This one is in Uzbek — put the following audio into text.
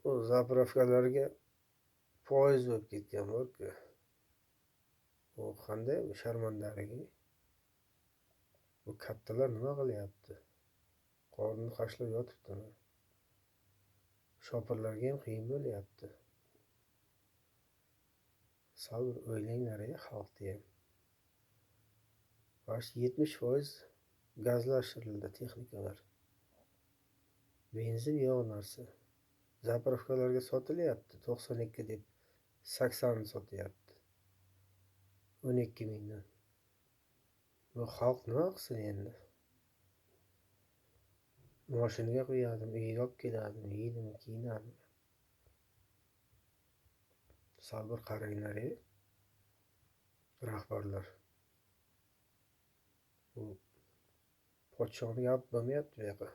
u zapravkalarga foiz bo'lib ketgan borku. U qanday sharmandaligi. Bu kattalar nima qilyapti? Qorni qashlab yotibdimi? Shopirlarga ham qiyin bo'lyapti. Sal bir o'ylanglar, xalqni ham. Mana 70% gazlashtirildi texnikalar. Benzin yo'q narsa. Zapravkalarga sotilyapti 92 deb 80 sotyapti. 12 mingdan. Bu xalq nima qilsin endi? Mashinaga qo'yadimi, uyiga olib keladimi, yeydimi, kiyinadimi? Sal bir qaranglar, rahbarlar. Bu podshoni gapi bo'lmayapti bu yoqqa.